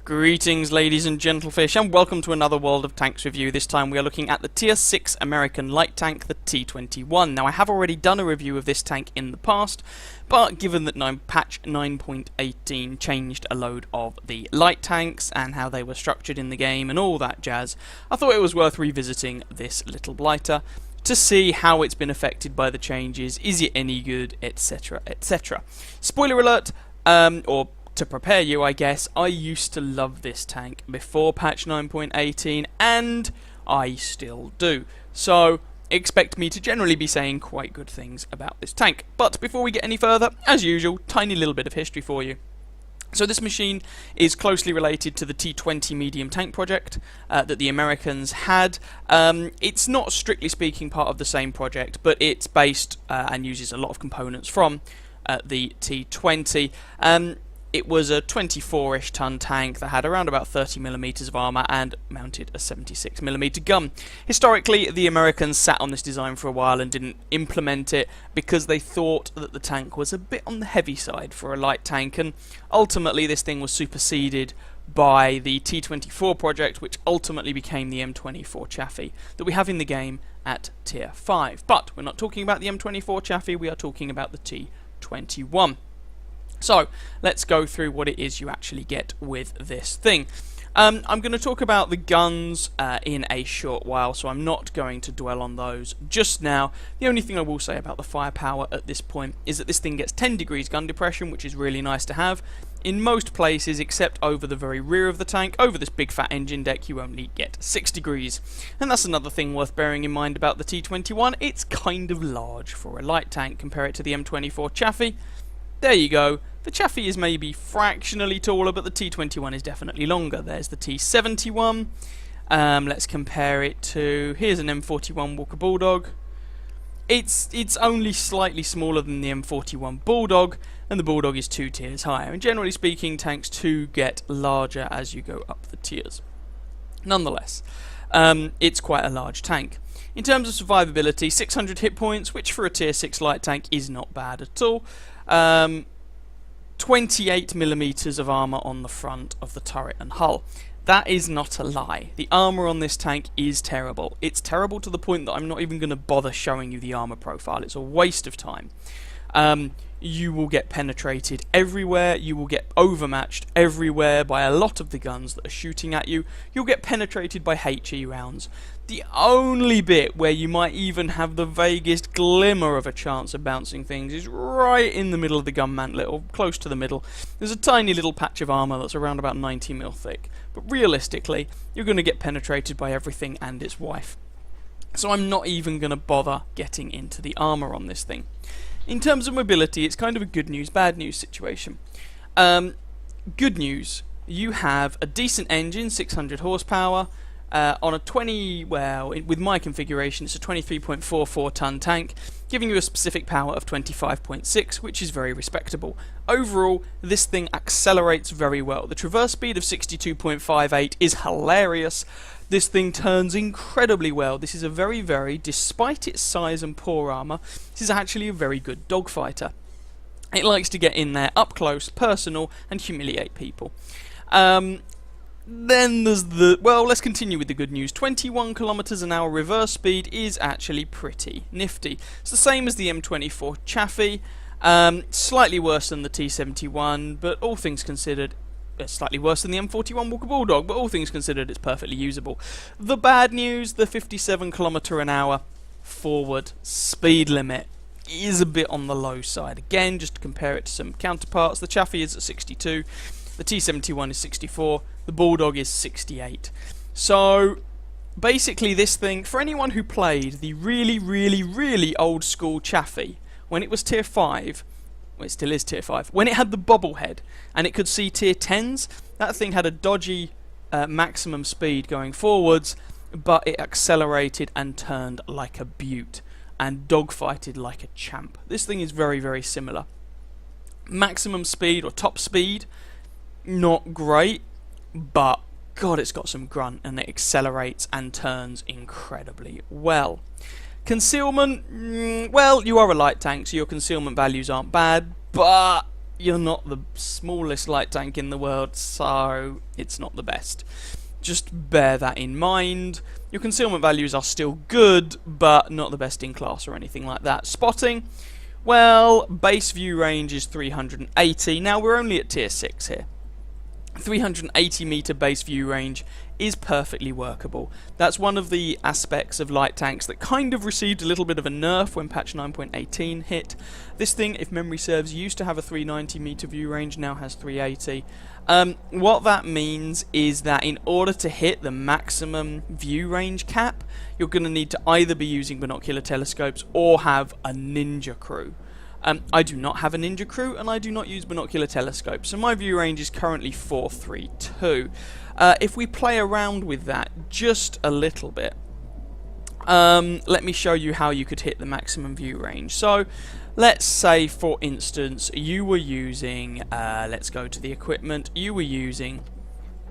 Greetings ladies and gentlefish, and welcome to another World of Tanks review. This time we are looking at the Tier 6 American light tank, the T21. Now I have already done a review of this tank in the past, but given that patch 9.18 changed a load of the light tanks and how they were structured in the game and all that jazz, I thought it was worth revisiting this little blighter to see how it's been affected by the changes, is it any good, etc, etc. Spoiler alert, or to prepare you, I guess, I used to love this tank before patch 9.18, and I still do. So, expect me to generally be saying quite good things about this tank. But before we get any further, as usual, tiny little bit of history for you. So this machine is closely related to the T20 medium tank project that the Americans had. It's not strictly speaking part of the same project, but it's based and uses a lot of components from the T20. It was a 24-ish ton tank that had around about 30mm of armour and mounted a 76mm gun. Historically, the Americans sat on this design for a while and didn't implement it because they thought that the tank was a bit on the heavy side for a light tank, and ultimately this thing was superseded by the T24 project, which ultimately became the M24 Chaffee that we have in the game at Tier 5. But we're not talking about the M24 Chaffee, we are talking about the T21. So, let's go through what it is you actually get with this thing. I'm going to talk about the guns in a short while, so I'm not going to dwell on those just now. The only thing I will say about the firepower at this point is that this thing gets 10 degrees gun depression, which is really nice to have. In most places, except over the very rear of the tank, over this big fat engine deck, you only get 6 degrees. And that's another thing worth bearing in mind about the T21. It's kind of large for a light tank. Compare it to the M24 Chaffee. There you go. The Chaffee is maybe fractionally taller, but the T21 is definitely longer. There's the T71. Let's compare it to... Here's an M41 Walker Bulldog. It's only slightly smaller than the M41 Bulldog, and the Bulldog is 2 tiers higher. And generally speaking, tanks do get larger as you go up the tiers. Nonetheless, it's quite a large tank. In terms of survivability, 600 hit points, which for a tier 6 light tank is not bad at all. 28mm of armour on the front of the turret and hull. That is not a lie. The armour on this tank is terrible. It's terrible to the point that I'm not even going to bother showing you the armour profile. It's a waste of time. You will get penetrated everywhere, you will get overmatched everywhere by a lot of the guns that are shooting at you. You'll get penetrated by HE rounds. The only bit where you might even have the vaguest glimmer of a chance of bouncing things is right in the middle of the gun mantlet, or close to the middle. There's a tiny little patch of armour that's around about 90mm thick, but realistically, you're going to get penetrated by everything and its wife. So I'm not even going to bother getting into the armour on this thing. In terms of mobility, it's kind of a good news, bad news situation. Good news, you have a decent engine, 600 horsepower, on a with my configuration, it's a 23.44 ton tank, giving you a specific power of 25.6, which is very respectable. Overall, this thing accelerates very well. The traverse speed of 62.58 is hilarious. This thing turns incredibly well. This is a very, despite its size and poor armour, this is actually a very good dogfighter. It likes to get in there up close, personal, and humiliate people. Then there's let's continue with the good news. 21 kilometers an hour reverse speed is actually pretty nifty. It's the same as the M24 Chaffee, slightly worse than the T71, but all things considered, slightly worse than the M41 Walker Bulldog, but all things considered, it's perfectly usable. The bad news, the 57 km an hour forward speed limit is a bit on the low side. Again, just to compare it to some counterparts, the Chaffee is at 62, the T71 is 64, the Bulldog is 68. So, basically this thing, for anyone who played the really old school Chaffee, when it was tier 5, well, it still is tier 5, when it had the bobblehead and it could see tier 10s, that thing had a dodgy maximum speed going forwards, but it accelerated and turned like a beaut and dogfighted like a champ. This thing is very similar. Maximum speed or top speed, not great, but God, it's got some grunt and it accelerates and turns incredibly well. Concealment, well, you are a light tank, so your concealment values aren't bad, but you're not the smallest light tank in the world, so it's not the best. Just bear that in mind. Your concealment values are still good, but not the best in class or anything like that. Spotting, well, base view range is 380. Now, we're only at tier 6 here. 380 meter base view range is perfectly workable. That's one of the aspects of light tanks that kind of received a little bit of a nerf when patch 9.18 hit. This thing, if memory serves, used to have a 390 meter view range, now has 380. What that means is that in order to hit the maximum view range cap, you're going to need to either be using binocular telescopes or have a ninja crew. I do not have a ninja crew, and I do not use binocular telescopes, so my view range is currently 432. If we play around with that just a little bit, let me show you how you could hit the maximum view range. So, let's say, for instance, you were using, let's go to the equipment, you were using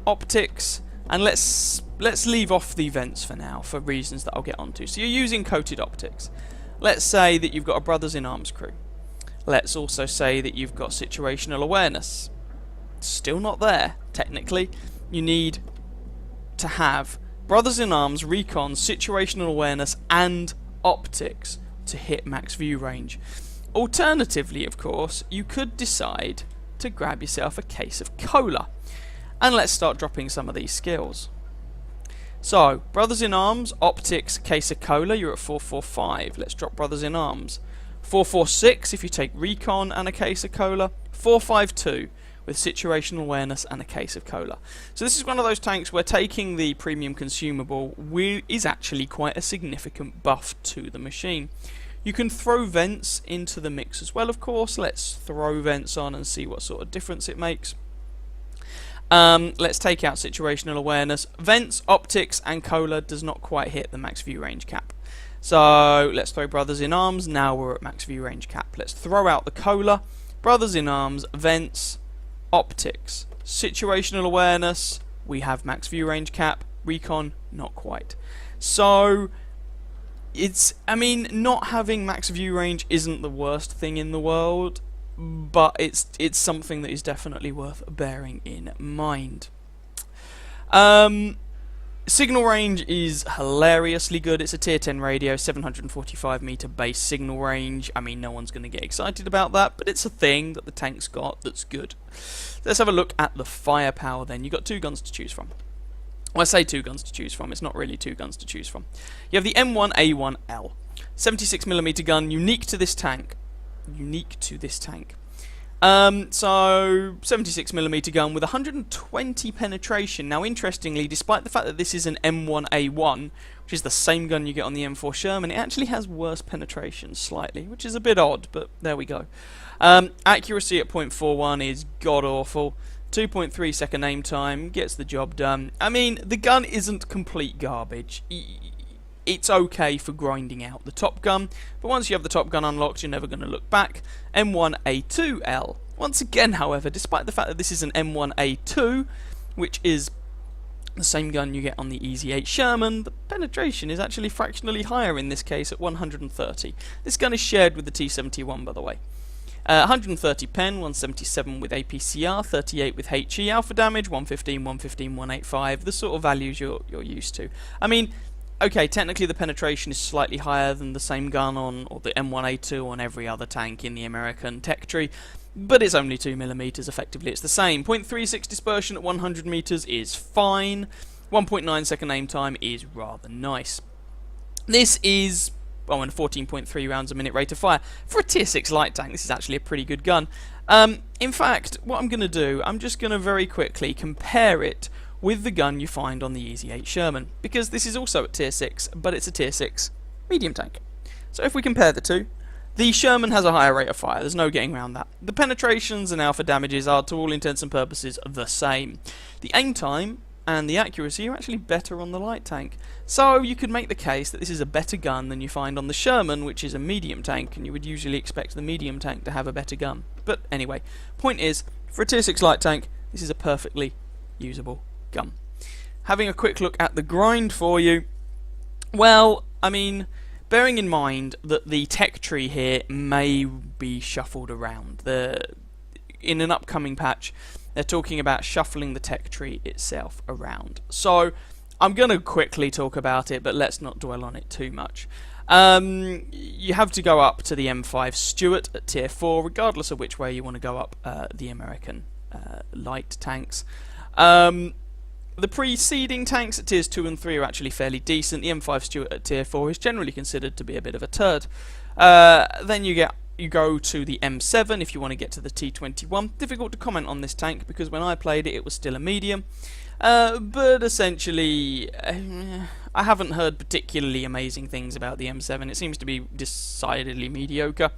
optics, and let's leave off the vents for now, for reasons that I'll get onto. So you're using coated optics. Let's say that you've got a Brothers in Arms crew. Let's also say that you've got situational awareness. Still not there, technically. You need to have Brothers in Arms, recon, situational awareness, and optics to hit max view range. Alternatively, of course, you could decide to grab yourself a case of cola. And let's start dropping some of these skills. So, Brothers in Arms, optics, case of cola, you're at 445. Let's drop Brothers in Arms. 446 if you take recon and a case of cola. 452 with situational awareness and a case of cola. So this is one of those tanks where taking the premium consumable is actually quite a significant buff to the machine. You can throw vents into the mix as well, of course. Let's throw vents on and see what sort of difference it makes. Let's take out situational awareness. Vents, optics, and cola does not quite hit the max view range cap. So let's throw Brothers in Arms. Now we're at max view range cap. Let's throw out the cola. Brothers in Arms, vents, optics, situational awareness. We have max view range cap. Recon, not quite. So I mean, not having max view range isn't the worst thing in the world, but it's something that is definitely worth bearing in mind. Signal range is hilariously good. It's a tier 10 radio, 745 meter base signal range. I mean, no one's going to get excited about that, but it's a thing that the tank's got that's good. Let's have a look at the firepower then. You've got two guns to choose from. Well, I say two guns to choose from. It's not really two guns to choose from. You have the M1A1L, 76mm gun, unique to this tank. Unique to this tank. So 76mm gun with 120 penetration. Now, interestingly, despite the fact that this is an M1A1, which is the same gun you get on the M4 Sherman, it actually has worse penetration slightly, which is a bit odd, but there we go. Accuracy at 0.41 is god-awful. 2.3 second aim time gets the job done. I mean, the gun isn't complete garbage. It's okay for grinding out the top gun, but once you have the top gun unlocked, you're never going to look back. M1A2L. Once again, however, despite the fact that this is an M1A2, which is the same gun you get on the Easy 8 Sherman, the penetration is actually fractionally higher in this case at 130. This gun is shared with the T21, by the way. 130 pen, 177 with APCR, 38 with HE alpha damage, 115, 115, 185, the sort of values you're used to. I mean, okay, technically the penetration is slightly higher than the same gun on, or the M1A2 on every other tank in the American tech tree, but it's only 2mm, effectively it's the same. 0.36 dispersion at 100 meters is fine. 1.9 second aim time is rather nice. This is, well, and 14.3 rounds a minute rate of fire. For a tier 6 light tank, this is actually a pretty good gun. In fact, what I'm going to do, I'm just going to very quickly compare it with the gun you find on the Easy 8 Sherman, because this is also at tier 6, but it's a tier 6 medium tank. So if we compare the two, the Sherman has a higher rate of fire, there's no getting around that. The penetrations and alpha damages are, to all intents and purposes, the same. The aim time and the accuracy are actually better on the light tank. So you could make the case that this is a better gun than you find on the Sherman, which is a medium tank, and you would usually expect the medium tank to have a better gun. But anyway, point is, for a tier 6 light tank, this is a perfectly usable gun. Having a quick look at the grind for you, well, I mean, bearing in mind that the tech tree here may be shuffled around. in an upcoming patch, they're talking about shuffling the tech tree itself around. So I'm going to quickly talk about it, but let's not dwell on it too much. You have to go up to the M5 Stuart at tier 4, regardless of which way you want to go up the American light tanks. The preceding tanks at tiers 2 and 3 are actually fairly decent. The M5 Stuart at tier 4 is generally considered to be a bit of a turd. Then you go to the M7 if you want to get to the T21. Difficult to comment on this tank because when I played it, it was still a medium. But essentially, I haven't heard particularly amazing things about the M7. It seems to be decidedly mediocre.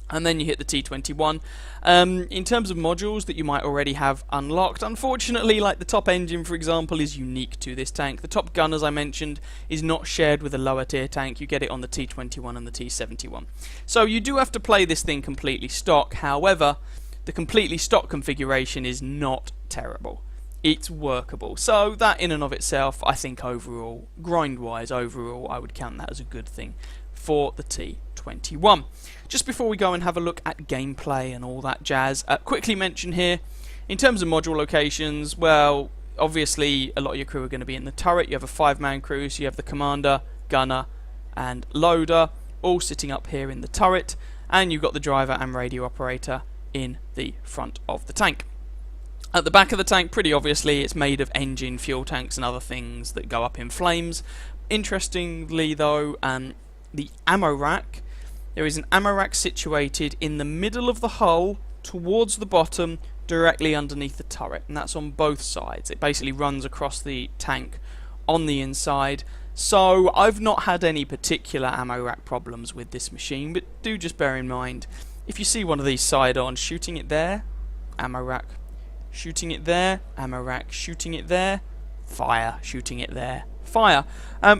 And then you hit the T21. In terms of modules that you might already have unlocked, unfortunately, like the top engine, for example, is unique to this tank. The top gun, as I mentioned, is not shared with a lower tier tank. You get it on the T21 and the T71. So you do have to play this thing completely stock. However, the completely stock configuration is not terrible. It's workable. So that in and of itself, I think overall, grind-wise, overall, I would count that as a good thing for the T21. Just before we go and have a look at gameplay and all that jazz, quickly mention here, in terms of module locations, well, obviously a lot of your crew are going to be in the turret. You have a 5-man crew, so you have the commander, gunner, and loader, all sitting up here in the turret, and you've got the driver and radio operator in the front of the tank. At the back of the tank, pretty obviously, it's made of engine, fuel tanks, and other things that go up in flames. Interestingly, though, the ammo rack, there is an ammo rack situated in the middle of the hull, towards the bottom, directly underneath the turret, and that's on both sides. It basically runs across the tank on the inside. So I've not had any particular ammo rack problems with this machine, but do just bear in mind, if you see one of these side-ons, shooting it there, ammo rack, shooting it there, ammo rack, shooting it there, fire, shooting it there, fire.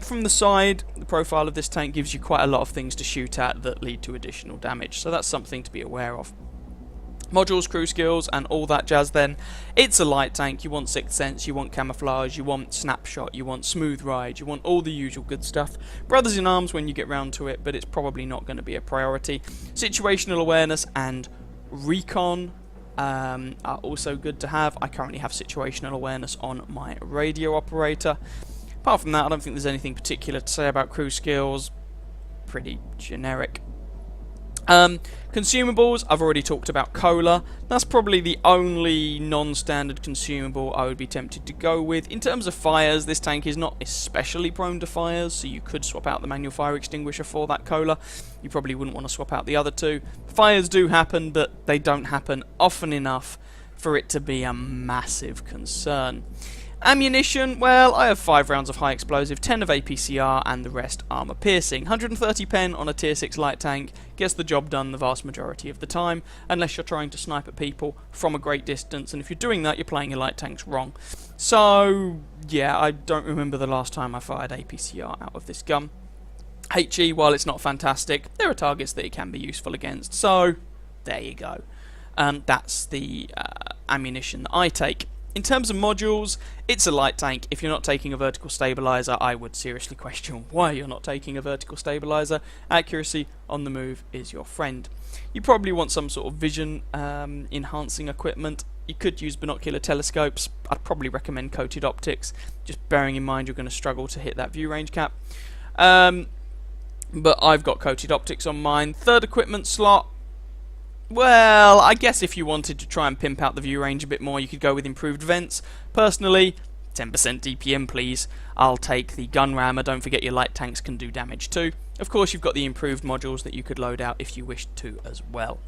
From the side, the profile of this tank gives you quite a lot of things to shoot at that lead to additional damage, so that's something to be aware of. Modules, crew skills, and all that jazz then. It's a light tank. You want Sixth Sense, you want camouflage, you want snapshot, you want smooth ride, you want all the usual good stuff. Brothers in arms when you get round to it, but it's probably not going to be a priority. Situational awareness and recon are also good to have. I currently have situational awareness on my radio operator. Apart from that, I don't think there's anything particular to say about crew skills. Pretty generic. Consumables, I've already talked about cola. That's probably the only non-standard consumable I would be tempted to go with. In terms of fires, this tank is not especially prone to fires, so you could swap out the manual fire extinguisher for that cola. You probably wouldn't want to swap out the other two. Fires do happen, but they don't happen often enough for it to be a massive concern. Ammunition, well, I have 5 rounds of high explosive, 10 of APCR, and the rest armor piercing. 130 pen on a tier 6 light tank gets the job done the vast majority of the time, unless you're trying to snipe at people from a great distance, and if you're doing that, you're playing your light tanks wrong. So, yeah, I don't remember the last time I fired APCR out of this gun. HE, while it's not fantastic, there are targets that it can be useful against, so there you go. That's the ammunition that I take. In terms of modules, it's a light tank. If you're not taking a vertical stabilizer, I would seriously question why you're not taking a vertical stabilizer. Accuracy on the move is your friend. You probably want some sort of vision enhancing equipment. You could use binocular telescopes. I'd probably recommend coated optics, just bearing in mind you're going to struggle to hit that view range cap. But I've got coated optics on mine. Third equipment slot. Well, I guess if you wanted to try and pimp out the view range a bit more, you could go with improved vents. Personally, 10% DPM please. I'll take the gun rammer. Don't forget your light tanks can do damage too. Of course, you've got the improved modules that you could load out if you wished to as well.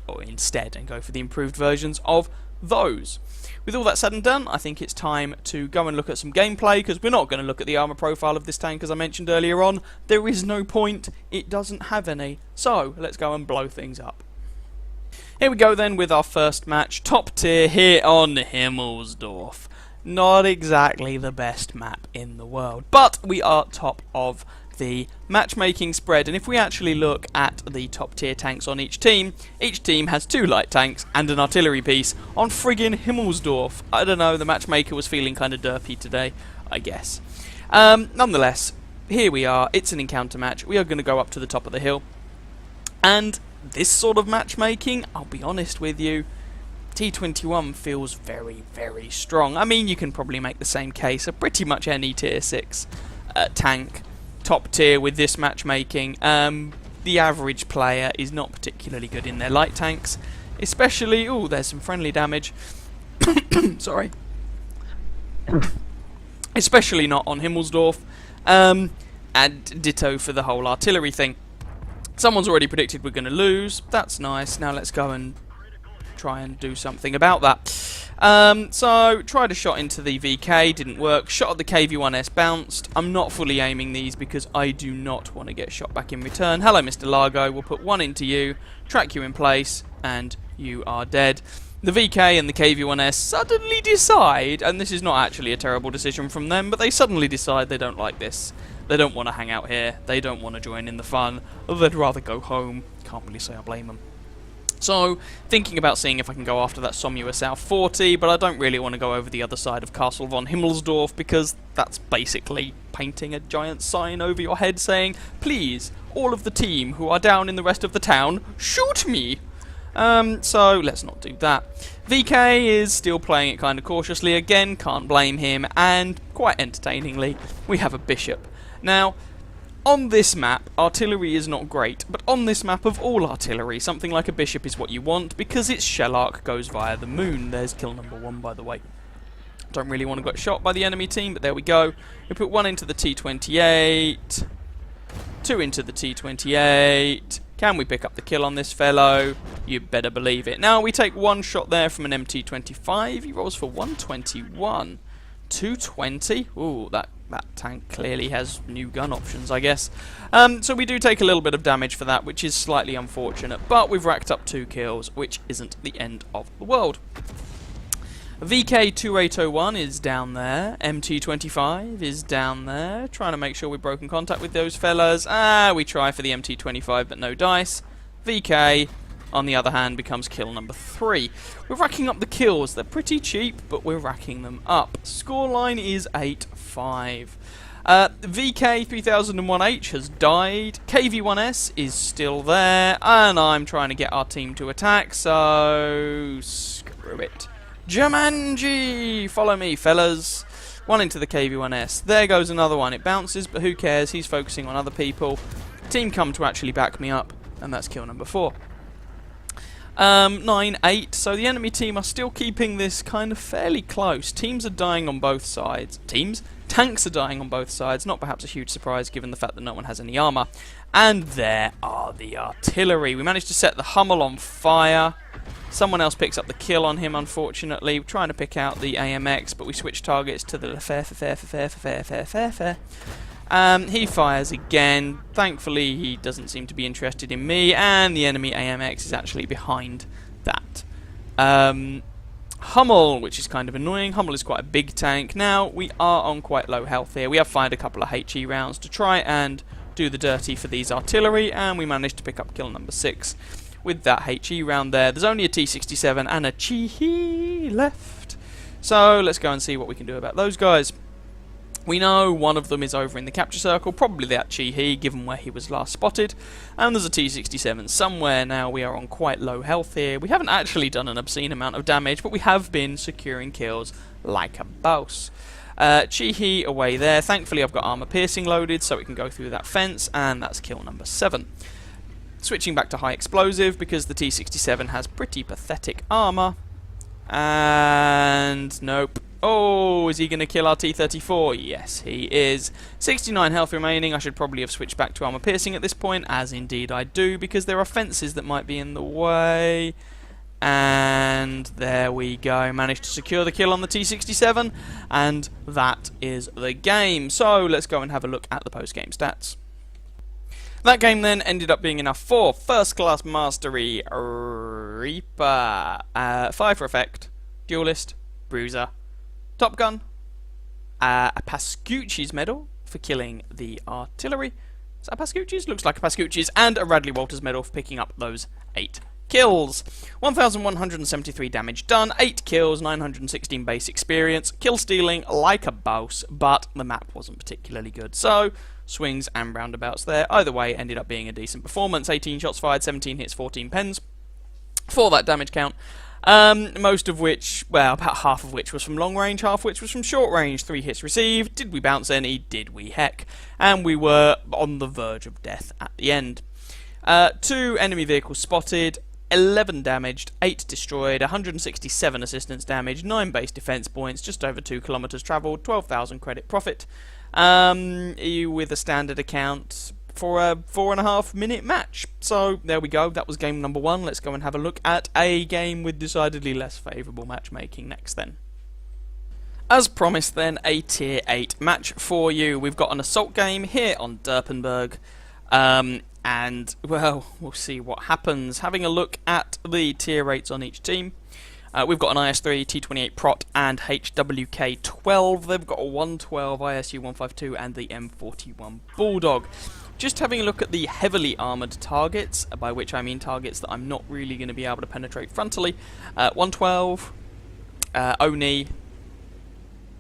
Or instead, and go for the improved versions of those. With all that said and done, I think it's time to go and look at some gameplay, because we're not going to look at the armor profile of this tank as I mentioned earlier on. There is no point. It doesn't have any. So, let's go and blow things up. Here we go then with our first match, top tier here on Himmelsdorf. Not exactly the best map in the world, but we are top of the matchmaking spread, and if we actually look at the top tier tanks on each team has 2 light tanks and an artillery piece on friggin' Himmelsdorf. I don't know, the matchmaker was feeling kind of derpy today, I guess. Nonetheless, here we are, it's an encounter match, we are going to go up to the top of the hill, and this sort of matchmaking, I'll be honest with you, T21 feels very, very strong. I mean, you can probably make the same case of pretty much any tier 6 tank, top tier with this matchmaking. The average player is not particularly good in their light tanks, especially... Oh, there's some friendly damage. Sorry. Especially not on Himmelsdorf. And ditto for the whole artillery thing. Someone's already predicted we're going to lose. That's nice. Now let's go and try and do something about that. So, tried a shot into the VK, didn't work. Shot at the KV-1S, bounced. I'm not fully aiming these because I do not want to get shot back in return. Hello, Mr. Largo. We'll put one into you, track you in place, and you are dead. The VK and the KV-1S suddenly decide, and this is not actually a terrible decision from them, but they suddenly decide they don't like this. They don't want to hang out here. They don't want to join in the fun. They'd rather go home. Can't really say I blame them. So, thinking about seeing if I can go after that Somua South 40, but I don't really want to go over the other side of Castle von Himmelsdorf because that's basically painting a giant sign over your head saying, please, all of the team who are down in the rest of the town, shoot me! So, let's not do that. VK is still playing it kind of cautiously again, can't blame him, and quite entertainingly, we have a bishop. Now, on this map, artillery is not great, but on this map of all artillery, something like a bishop is what you want, because its shell arc goes via the moon. There's kill number 1, by the way. Don't really want to get shot by the enemy team, but there we go. We put 1 into the T28, 2 into the T28. Can we pick up the kill on this fellow? You better believe it. Now, we take 1 shot there from an MT25. He rolls for 121. 220? Ooh, that tank clearly has new gun options, I guess. So we do take a little bit of damage for that, which is slightly unfortunate, but we've racked up 2 kills, which isn't the end of the world. VK2801 is down there, MT25 is down there, trying to make sure we've broken contact with those fellas. We try for the MT25, but no dice. VK, on the other hand, becomes kill number 3. We're racking up the kills. They're pretty cheap, but we're racking them up. Scoreline is 8-5. VK3001H has died. KV-1S is still there. And I'm trying to get our team to attack, so screw it. Jumanji! Follow me, fellas. 1 into the KV-1S. There goes another one. It bounces, but who cares? He's focusing on other people. Team come to actually back me up, and that's kill number 4. 9-8, so the enemy team are still keeping this kind of fairly close. Teams are dying on both sides. Tanks are dying on both sides, not perhaps a huge surprise given the fact that no one has any armour. And there are the artillery. We managed to set the Hummel on fire. Someone else picks up the kill on him, unfortunately. We're trying to pick out the AMX, but we switch targets to the he fires again. Thankfully, he doesn't seem to be interested in me, and the enemy AMX is actually behind that. Hummel, which is kind of annoying. Hummel is quite a big tank. Now, we are on quite low health here. We have fired a couple of HE rounds to try and do the dirty for these artillery, and we managed to pick up kill number 6 with that HE round there. There's only a T67 and a Chi-He left. So, let's go and see what we can do about those guys. We know one of them is over in the capture circle, probably that Chi-He, given where he was last spotted. And there's a T67 somewhere. Now we are on quite low health here. We haven't actually done an obscene amount of damage, but we have been securing kills like a boss. Chi-He away there. Thankfully I've got armor piercing loaded, so it can go through that fence, and that's kill number 7. Switching back to high explosive, because the T67 has pretty pathetic armor. And nope. Oh, is he going to kill our T34? Yes, he is. 69 health remaining. I should probably have switched back to armor piercing at this point, as indeed I do, because there are fences that might be in the way. And there we go. Managed to secure the kill on the T67, and that is the game. So let's go and have a look at the post-game stats. That game then ended up being enough for First Class Mastery, Reaper, 5 for effect, Duelist, Bruiser, Top Gun, a Pascucci's medal for killing the artillery. Is that a Pascucci's? Looks like a Pascucci's. And a Radley Walters medal for picking up those 8 kills. 1,173 damage done, 8 kills, 916 base experience, kill stealing like a boss, but the map wasn't particularly good. So, swings and roundabouts there. Either way, ended up being a decent performance. 18 shots fired, 17 hits, 14 pens for that damage count. Most of which, well, about half of which was from long range, half of which was from short range. 3 hits received. Did we bounce any? Did we heck? And we were on the verge of death at the end. 2 enemy vehicles spotted, 11 damaged, 8 destroyed, 167 assistance damage, 9 base defense points, just over 2 kilometers travelled, 12,000 credit profit, with a standard account for a 4.5 minute match. So there we go, that was game number 1. Let's go and have a look at a game with decidedly less favourable matchmaking next then. As promised then, a tier 8 match for you. We've got an assault game here on Derpenberg. And, well, we'll see what happens. Having a look at the tier rates on each team. We've got an IS-3, T21 Prot, and HWK-12. They've got a 112, ISU-152, and the M41 Bulldog. Just having a look at the heavily armoured targets, by which I mean targets that I'm not really going to be able to penetrate frontally. 112, Oni.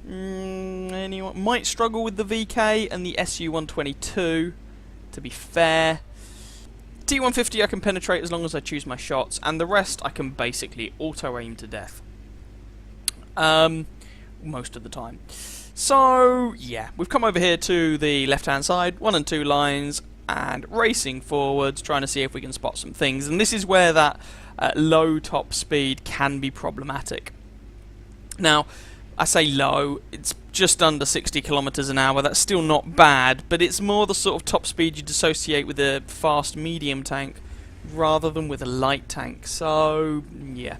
Anyone might struggle with the VK and the SU-122, to be fair. T150 I can penetrate as long as I choose my shots, and the rest I can basically auto-aim to death. Most of the time. So, yeah, we've come over here to the left-hand side, 1 and 2 lines, and racing forwards, trying to see if we can spot some things. And this is where that low top speed can be problematic. Now, I say low, it's just under 60 kilometers an hour. That's still not bad, but it's more the sort of top speed you'd associate with a fast medium tank rather than with a light tank. So, yeah.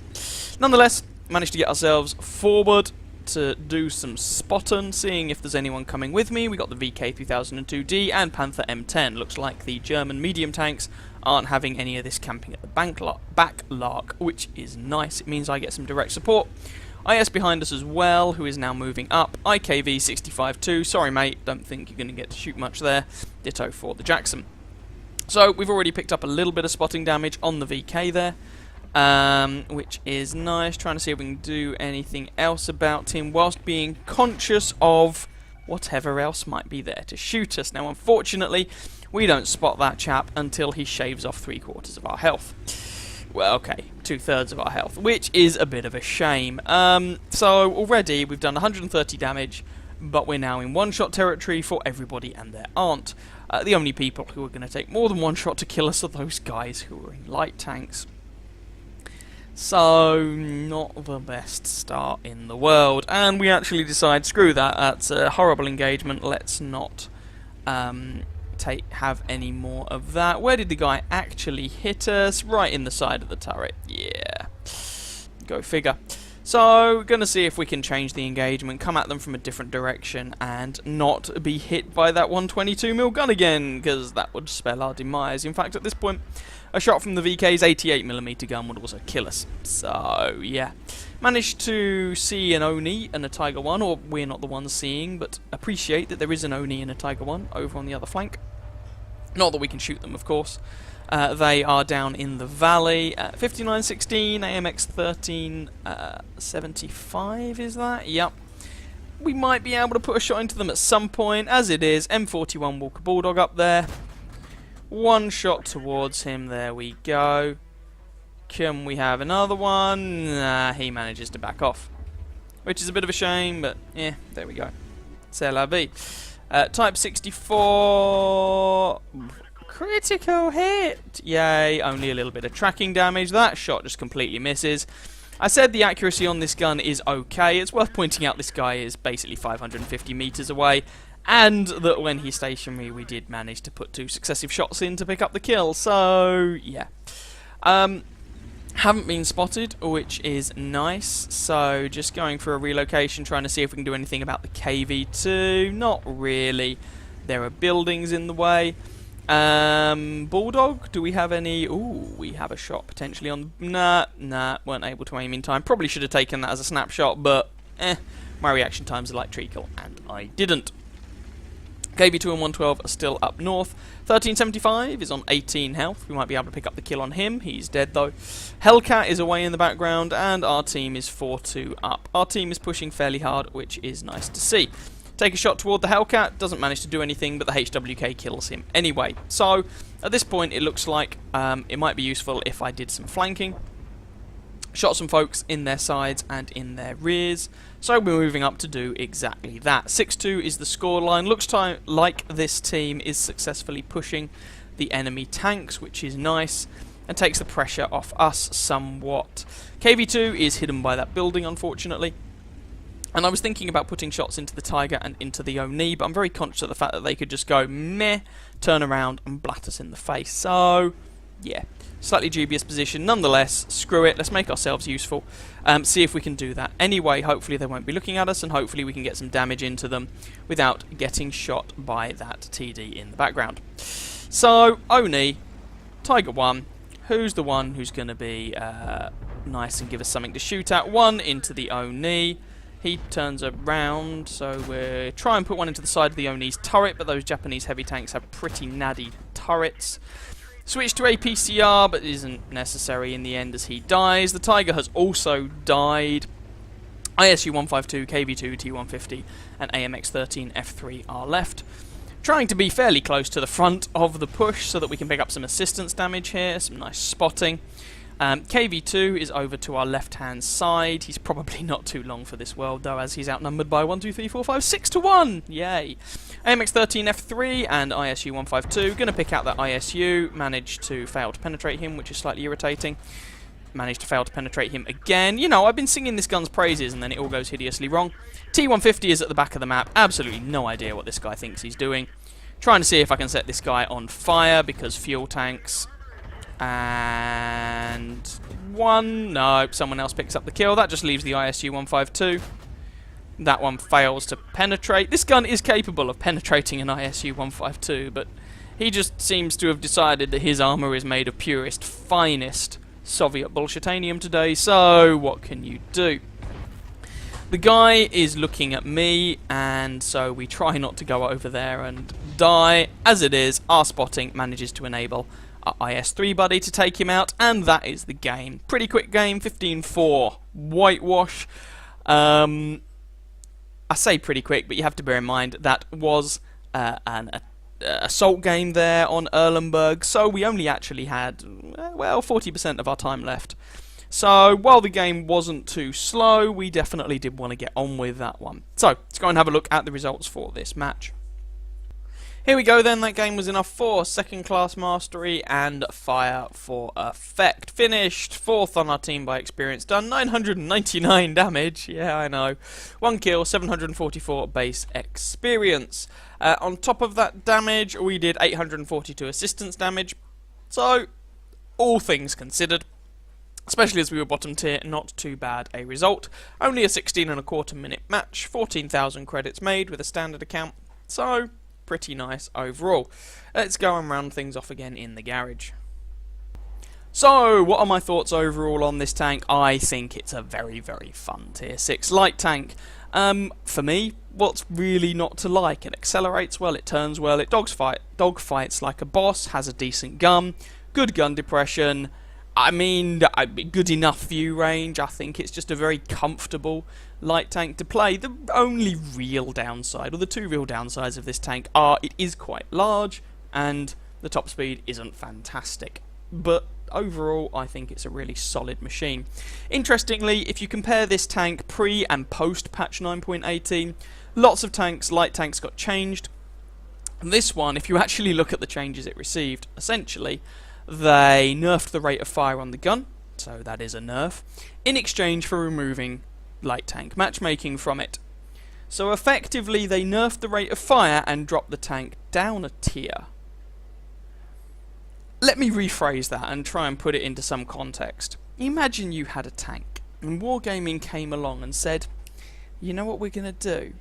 Nonetheless, managed to get ourselves forward to do some spotting, seeing if there's anyone coming with me. We got the VK3002D and Panther M10. Looks like the German medium tanks aren't having any of this camping at the back lark, which is nice. It means I get some direct support. IS behind us as well, who is now moving up. IKV-65-2, sorry mate, don't think you're going to get to shoot much there. Ditto for the Jackson. So, we've already picked up a little bit of spotting damage on the VK there, which is nice. Trying to see if we can do anything else about him, whilst being conscious of whatever else might be there to shoot us. Now, unfortunately, we don't spot that chap until he shaves off 3/4 of our health. Well, okay, 2/3 of our health, which is a bit of a shame. So already we've done 130 damage, but we're now in one-shot territory for everybody and their aunt. The only people who are going to take more than one shot to kill us are those guys who are in light tanks. So, not the best start in the world. And we actually decide, screw that, that's a horrible engagement, let's not have any more of that. Where did the guy actually hit us? Right in the side of the turret. Yeah. Go figure. So, gonna see if we can change the engagement, come at them from a different direction, and not be hit by that 122mm gun again, because that would spell our demise. In fact, at this point, a shot from the VK's 88mm gun would also kill us. So, yeah. Managed to see an Oni and a Tiger 1, or we're not the ones seeing, but appreciate that there is an Oni and a Tiger 1 over on the other flank. Not that we can shoot them, of course. They are down in the valley. 5916, AMX 1375, is that? Yep. We might be able to put a shot into them at some point. As it is, M41 Walker Bulldog up there. One shot towards him, there we go. Can we have another one? Nah, he manages to back off. Which is a bit of a shame, but yeah, there we go. C'est la vie. Type 64... Critical hit! Yay, only a little bit of tracking damage. That shot just completely misses. I said the accuracy on this gun is okay. It's worth pointing out this guy is basically 550 meters away, and that when he's stationary we did manage to put 2 successive shots in to pick up the kill. So, yeah. Haven't been spotted, which is nice. So, just going for a relocation, trying to see if we can do anything about the KV2. Not really. There are buildings in the way. Bulldog, do we have any? Ooh, we have a shot potentially on... Nah, weren't able to aim in time. Probably should have taken that as a snapshot, but my reaction times are like treacle, and I didn't. KV2 and 112 are still up north. 1375 is on 18 health. We might be able to pick up the kill on him. He's dead though. Hellcat is away in the background, and our team is 4-2 up. Our team is pushing fairly hard, which is nice to see. Take a shot toward the Hellcat, doesn't manage to do anything, but the HWK kills him anyway. So, at this point, it looks like it might be useful if I did some flanking. Shot some folks in their sides and in their rears, so we're moving up to do exactly that. 6-2 is the scoreline. Looks like this team is successfully pushing the enemy tanks, which is nice, and takes the pressure off us somewhat. KV2 is hidden by that building, unfortunately. And I was thinking about putting shots into the Tiger and into the Oni, but I'm very conscious of the fact that they could just go meh, turn around and blat us in the face. So, yeah, slightly dubious position. Nonetheless, screw it, let's make ourselves useful. See if we can do that. Anyway, hopefully they won't be looking at us, and hopefully we can get some damage into them without getting shot by that TD in the background. So, Oni, Tiger 1, who's the one who's going to be nice and give us something to shoot at? One into the Oni. He turns around, so we're trying and put one into the side of the Oni's turret, but those Japanese heavy tanks have pretty naddy turrets. Switch to APCR, but isn't necessary in the end as he dies. The Tiger has also died. ISU 152, KV2, T150, and AMX 13 F3 are left. Trying to be fairly close to the front of the push so that we can pick up some assistance damage here, some nice spotting. KV2 is over to our left-hand side. He's probably not too long for this world, though, as he's outnumbered by 1, 2, 3, 4, 5, 6 to 1! Yay! AMX 13 F3 and ISU 152. Going to pick out that ISU. Managed to fail to penetrate him, which is slightly irritating. Managed to fail to penetrate him again. You know, I've been singing this gun's praises and then it all goes hideously wrong. T150 is at the back of the map. Absolutely no idea what this guy thinks he's doing. Trying to see if I can set this guy on fire because fuel tanks. And one, no, someone else picks up the kill. That just leaves the ISU 152. That one fails to penetrate. This gun is capable of penetrating an ISU 152, but he just seems to have decided that his armor is made of purest, finest Soviet bullshitanium today, so what can you do? The guy is looking at me, and so we try not to go over there and die. As it is, our spotting manages to enable our IS-3 buddy to take him out, and that is the game. Pretty quick game, 15-4, whitewash. I say pretty quick, but you have to bear in mind that was an assault game there on Erlenberg, so we only actually had, well, 40% of our time left. So, while the game wasn't too slow, we definitely did want to get on with that one. So, let's go and have a look at the results for this match. Here we go then, that game was enough for second class mastery and fire for effect. Finished 4th on our team by experience, done 999 damage, yeah I know. 1 kill, 744 base experience. On top of that damage, we did 842 assistance damage. So, all things considered, especially as we were bottom tier, not too bad a result. Only a 16.25 minute match, 14,000 credits made with a standard account, so pretty nice overall. Let's go and round things off again in the garage. So, what are my thoughts overall on this tank? I think it's a very, very fun tier 6 light tank. For me, what's really not to like? It accelerates well, it turns well, it dogfights like a boss, has a decent gun, good gun depression. I mean, good enough view range. I think it's just a very comfortable light tank to play. The only real downside, or the two real downsides of this tank are it is quite large and the top speed isn't fantastic. But overall, I think it's a really solid machine. Interestingly, if you compare this tank pre and post patch 9.18, lots of tanks, light tanks got changed. And this one, if you actually look at the changes it received, essentially, they nerfed the rate of fire on the gun, so that is a nerf, in exchange for removing light tank matchmaking from it. So effectively they nerfed the rate of fire and dropped the tank down a tier. Let me rephrase that and try and put it into some context. Imagine you had a tank and Wargaming came along and said, you know what we're going to do?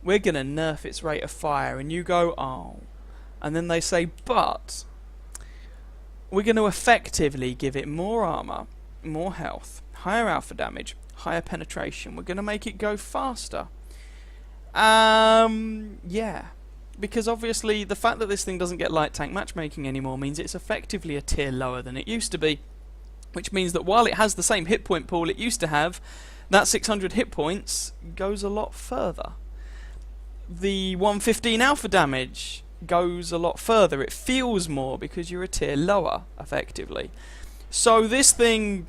We're going to nerf its rate of fire, and you go, oh. And then they say, but we're going to effectively give it more armor, more health, higher alpha damage, higher penetration. We're going to make it go faster. Yeah. Because obviously the fact that this thing doesn't get light tank matchmaking anymore means it's effectively a tier lower than it used to be. Which means that while it has the same hit point pool it used to have, that 600 hit points goes a lot further. The 115 alpha damage goes a lot further. It feels more because you're a tier lower, effectively. So this thing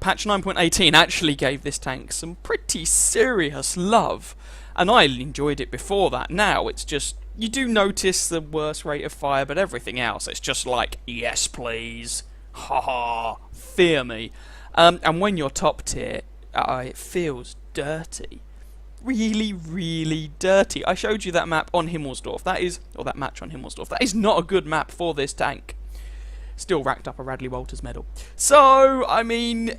patch 9.18 actually gave this tank some pretty serious love, and I enjoyed it before that. Now it's just, you do notice the worse rate of fire, but everything else, it's just like, yes please, haha, fear me. And when you're top tier, it feels dirty. Really, really dirty. I showed you that map on Himmelsdorf. That is, or that match on Himmelsdorf. That is not a good map for this tank. Still racked up a Radley Walters medal. So, I mean,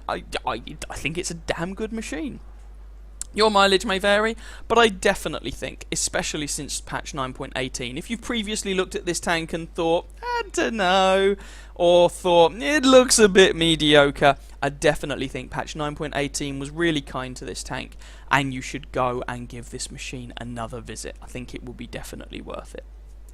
I think it's a damn good machine. Your mileage may vary, but I definitely think, especially since patch 9.18, if you've previously looked at this tank and thought, I don't know, or thought, it looks a bit mediocre, I definitely think patch 9.18 was really kind to this tank, and you should go and give this machine another visit. I think it will be definitely worth it.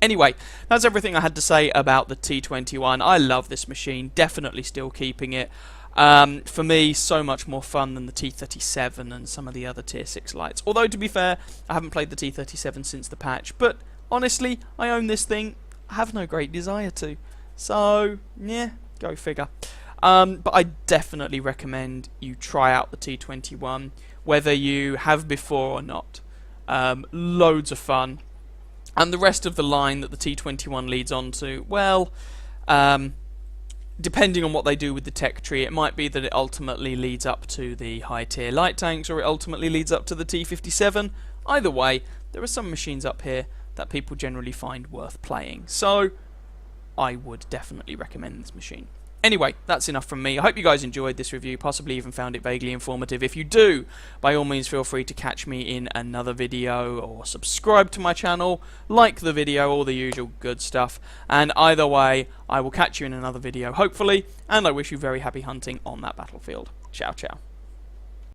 Anyway, that's everything I had to say about the T21. I love this machine, definitely still keeping it. For me, so much more fun than the T37 and some of the other tier 6 lights. Although, to be fair, I haven't played the T37 since the patch, but honestly, I own this thing. I have no great desire to. So, yeah, go figure. But I definitely recommend you try out the T21, whether you have before or not. Loads of fun. And the rest of the line that the T21 leads on to, well, depending on what they do with the tech tree, it might be that it ultimately leads up to the high tier light tanks, or it ultimately leads up to the T57. Either way, there are some machines up here that people generally find worth playing. So, I would definitely recommend this machine. Anyway, that's enough from me. I hope you guys enjoyed this review, possibly even found it vaguely informative. If you do, by all means feel free to catch me in another video, or subscribe to my channel, like the video, all the usual good stuff. And either way, I will catch you in another video, hopefully, and I wish you very happy hunting on that battlefield. Ciao, ciao.